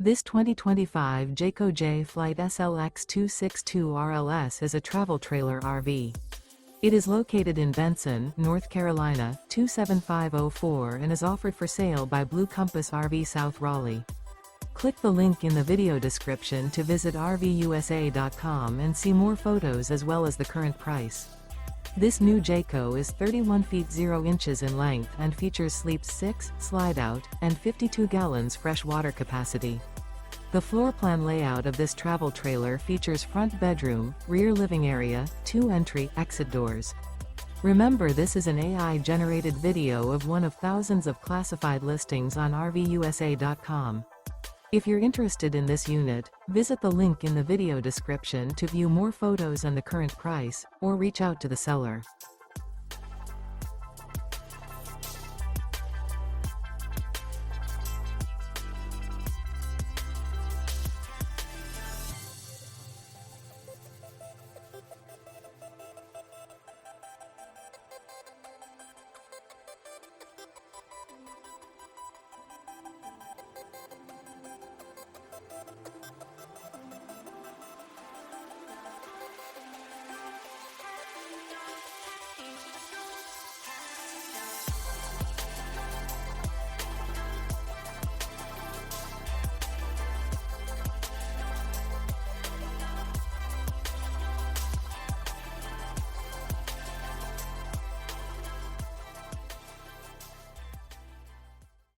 This 2025 Jayco Jay Flight SLX 262 RLS is a travel trailer RV. It is located in Benson, North Carolina, 27504 and is offered for sale by Blue Compass RV South Raleigh. Click the link in the video description to visit RVUSA.com and see more photos as well as the current price. This new Jayco is 31 feet 0 inches in length and features sleeps 6, slide-out, and 52 gallons fresh water capacity. The floor plan layout of this travel trailer features front bedroom, rear living area, 2 entry/exit doors. Remember, this is an AI-generated video of one of thousands of classified listings on RVUSA.com. If you're interested in this unit, visit the link in the video description to view more photos and the current price, or reach out to the seller.